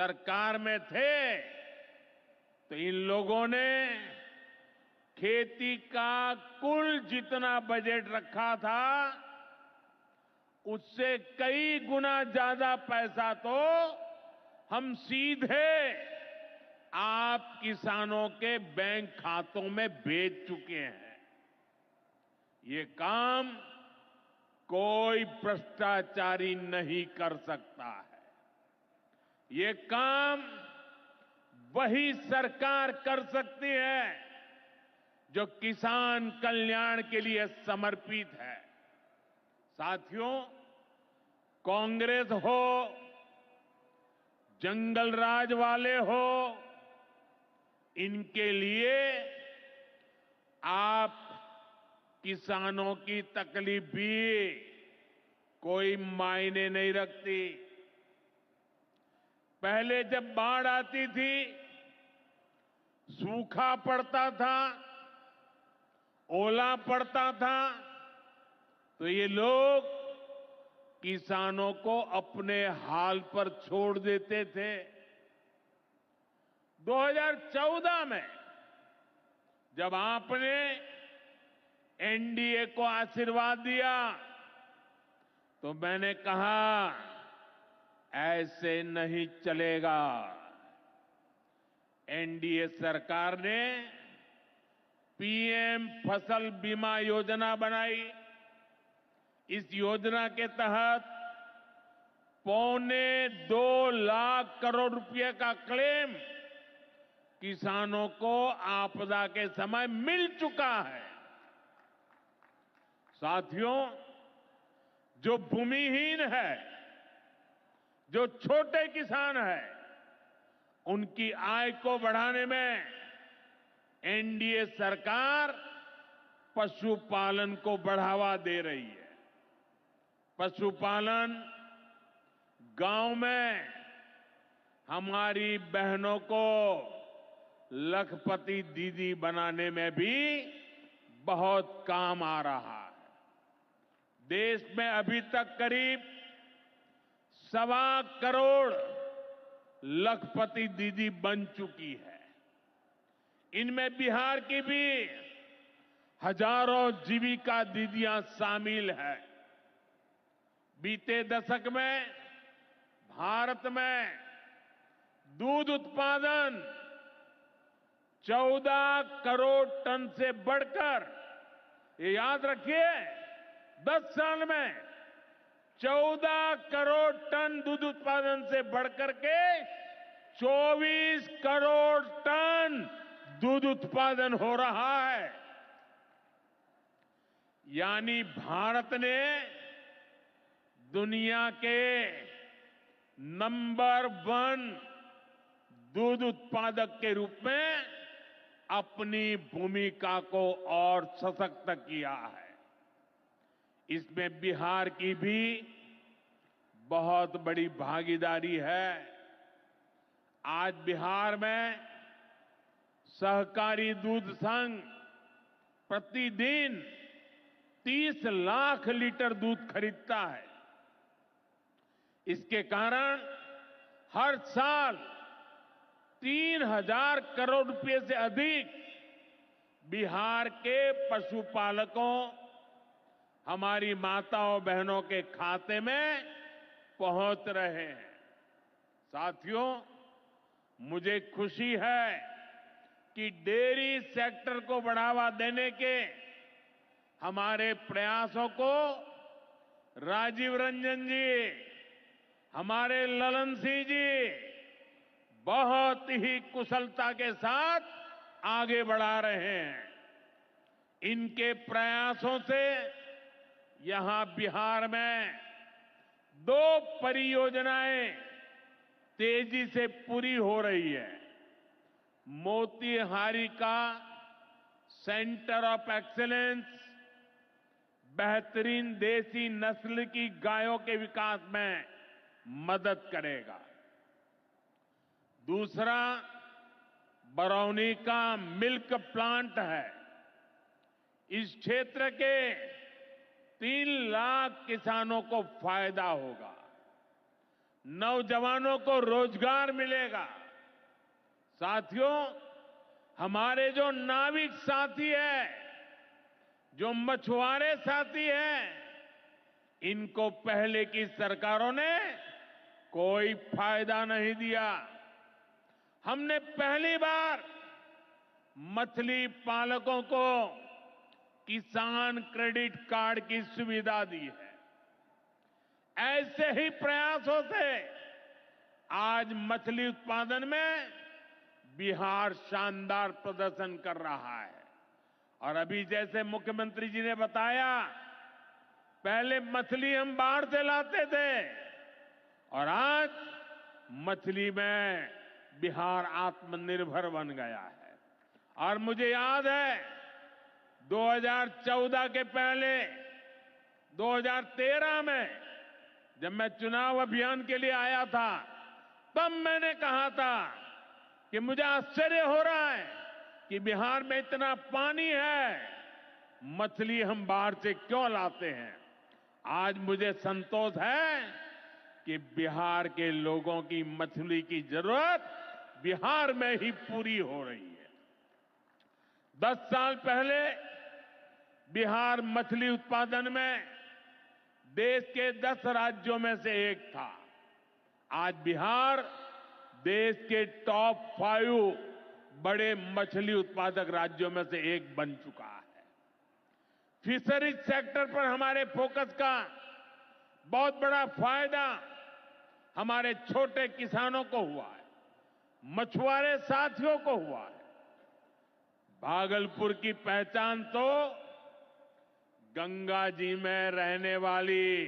सरकार में थे तो इन लोगों ने खेती का कुल जितना बजट रखा था उससे कई गुना ज्यादा पैसा तो हम सीधे आप किसानों के बैंक खातों में भेज चुके हैं। ये काम कोई भ्रष्टाचारी नहीं कर सकता है। ये काम वही सरकार कर सकती है जो किसान कल्याण के लिए समर्पित है। साथियों, कांग्रेस हो, जंगल राज वाले हो, इनके लिए आप किसानों की तकलीफ भी कोई मायने नहीं रखती। पहले जब बाढ़ आती थी, सूखा पड़ता था, ओला पड़ता था, तो ये लोग किसानों को अपने हाल पर छोड़ देते थे। 2014 में जब आपने एनडीए को आशीर्वाद दिया तो मैंने कहा ऐसे नहीं चलेगा। एनडीए सरकार ने पीएम फसल बीमा योजना बनाई। इस योजना के तहत 2.25 लाख करोड़ रुपए का क्लेम किसानों को आपदा के समय मिल चुका है। साथियों, जो भूमिहीन है, जो छोटे किसान है, उनकी आय को बढ़ाने में एनडीए सरकार पशुपालन को बढ़ावा दे रही है। पशुपालन गांव में हमारी बहनों को लखपति दीदी बनाने में भी बहुत काम आ रहा है। देश में अभी तक करीब 1.25 करोड़ लखपति दीदी बन चुकी है। इनमें बिहार की भी हजारों जीविका दीदियां शामिल हैं। बीते दशक में भारत में दूध उत्पादन 14 करोड़ टन से बढ़कर, ये याद रखिए, 10 साल में 14 करोड़ टन दूध उत्पादन से बढ़कर के 24 करोड़ टन दूध उत्पादन हो रहा है। यानी भारत ने दुनिया के नंबर 1 दूध उत्पादक के रूप में अपनी भूमिका को और सशक्त किया है। इसमें बिहार की भी बहुत बड़ी भागीदारी है। आज बिहार में सहकारी दूध संघ प्रतिदिन 30 लाख लीटर दूध खरीदता है। इसके कारण हर साल 3,000 करोड़ रुपए से अधिक बिहार के पशुपालकों, हमारी माताओं बहनों के खाते में पहुंच रहे हैं। साथियों, मुझे खुशी है कि डेयरी सेक्टर को बढ़ावा देने के हमारे प्रयासों को राजीव रंजन जी, हमारे ललन सिंह जी बहुत ही कुशलता के साथ आगे बढ़ा रहे हैं। इनके प्रयासों से यहां बिहार में 2 परियोजनाएं तेजी से पूरी हो रही है। मोतीहारी का सेंटर ऑफ एक्सीलेंस बेहतरीन देसी नस्ल की गायों के विकास में मदद करेगा। दूसरा बरौनी का मिल्क प्लांट है। इस क्षेत्र के 3 लाख किसानों को फायदा होगा। नौजवानों को रोजगार मिलेगा। साथियों, हमारे जो नाविक साथी हैं, जो मछुआरे साथी हैं, इनको पहले की सरकारों ने कोई फायदा नहीं दिया। हमने पहली बार मछली पालकों को किसान क्रेडिट कार्ड की सुविधा दी है। ऐसे ही प्रयासों से आज मछली उत्पादन में बिहार शानदार प्रदर्शन कर रहा है। और अभी जैसे मुख्यमंत्री जी ने बताया, पहले मछली हम बाहर से लाते थे और आज मछली में बिहार आत्मनिर्भर बन गया है। और मुझे याद है 2014 के पहले 2013 में जब मैं चुनाव अभियान के लिए आया था, तब मैंने कहा था कि मुझे आश्चर्य हो रहा है कि बिहार में इतना पानी है, मछली हम बाहर से क्यों लाते हैं। आज मुझे संतोष है कि बिहार के लोगों की मछली की जरूरत बिहार में ही पूरी हो रही है। 10 साल पहले बिहार मछली उत्पादन में देश के 10 राज्यों में से एक था। आज बिहार देश के टॉप 5 बड़े मछली उत्पादक राज्यों में से एक बन चुका है। फिशरीज सेक्टर पर हमारे फोकस का बहुत बड़ा फायदा हमारे छोटे किसानों को हुआ है, मछुआरे साथियों को हुआ है। भागलपुर की पहचान तो गंगा जी में रहने वाली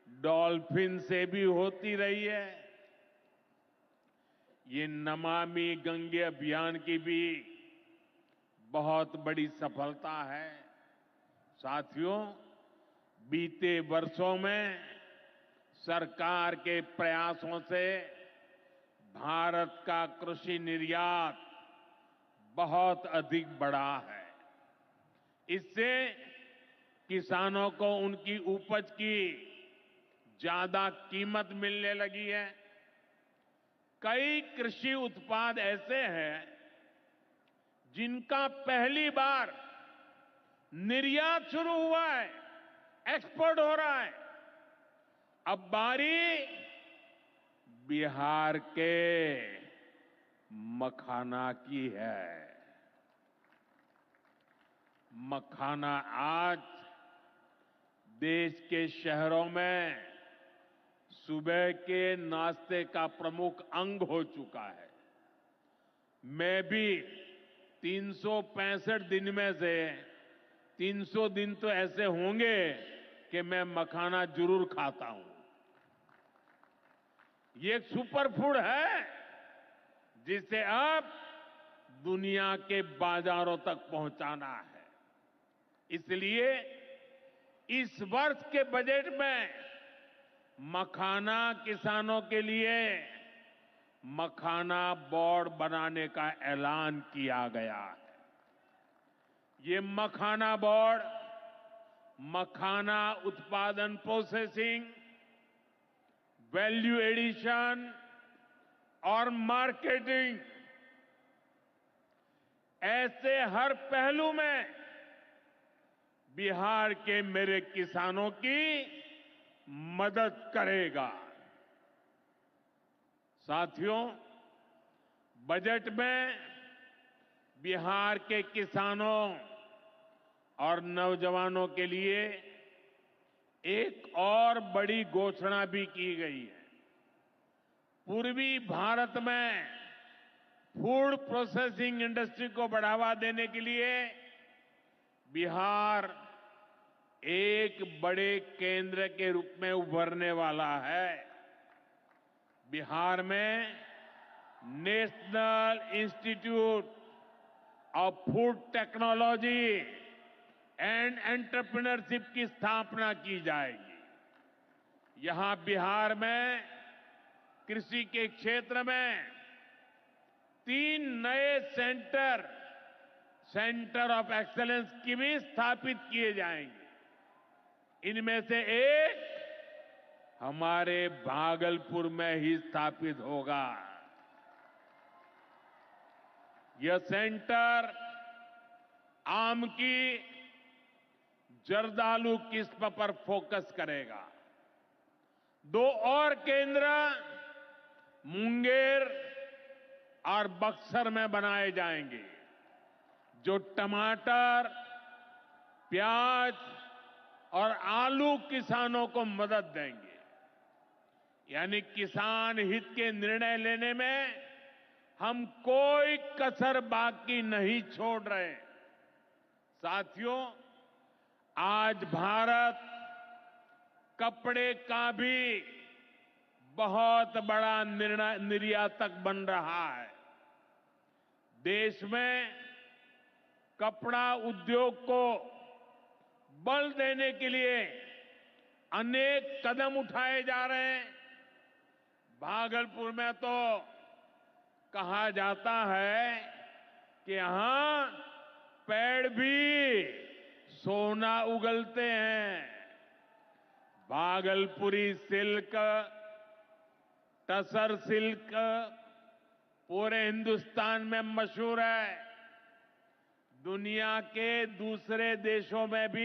डॉल्फिन से भी होती रही है। ये नमामि गंगे अभियान की भी बहुत बड़ी सफलता है। साथियों, बीते वर्षों में सरकार के प्रयासों से भारत का कृषि निर्यात बहुत अधिक बढ़ा है। इससे किसानों को उनकी उपज की ज्यादा कीमत मिलने लगी है। कई कृषि उत्पाद ऐसे हैं जिनका पहली बार निर्यात शुरू हुआ है, एक्सपोर्ट हो रहा है। अब बारी बिहार के मखाना की है। मखाना आज देश के शहरों में सुबह के नाश्ते का प्रमुख अंग हो चुका है। मैं भी 365 दिन में से 300 दिन तो ऐसे होंगे कि मैं मखाना जरूर खाता हूं। ये एक सुपर फूड है जिसे अब दुनिया के बाजारों तक पहुंचाना है। इसलिए इस वर्ष के बजट में मखाना किसानों के लिए मखाना बोर्ड बनाने का ऐलान किया गया है। ये मखाना बोर्ड मखाना उत्पादन, प्रोसेसिंग, वैल्यू एडिशन और मार्केटिंग ऐसे हर पहलू में बिहार के मेरे किसानों की मदद करेगा। साथियों, बजट में बिहार के किसानों और नौजवानों के लिए एक और बड़ी घोषणा भी की गई है। पूर्वी भारत में फूड प्रोसेसिंग इंडस्ट्री को बढ़ावा देने के लिए बिहार एक बड़े केंद्र के रूप में उभरने वाला है। बिहार में national institute of food technology and entrepreneurship की स्थापना की जाएगी। यहां बिहार में कृषि के क्षेत्र में 3 नए सेंटर ऑफ एक्सीलेंस की भी स्थापित किए जाएंगे। इनमें से एक हमारे भागलपुर में ही स्थापित होगा। यह सेंटर आम की जर्दालू किस्म पर फोकस करेगा। 2 और केंद्र मुंगेर और बक्सर में बनाए जाएंगे, जो टमाटर, प्याज और आलू किसानों को मदद देंगे। यानी किसान हित के निर्णय लेने में हम कोई कसर बाकी नहीं छोड़ रहे। साथियों, आज भारत कपड़े का भी बहुत बड़ा निर्यातक बन रहा है। देश में कपड़ा उद्योग को बल देने के लिए अनेक कदम उठाए जा रहे हैं। भागलपुर में तो कहा जाता है कि यहां पेड़ भी सोना उगलते हैं। भागलपुरी सिल्क, टसर सिल्क पूरे हिंदुस्तान में मशहूर है। दुनिया के दूसरे देशों में भी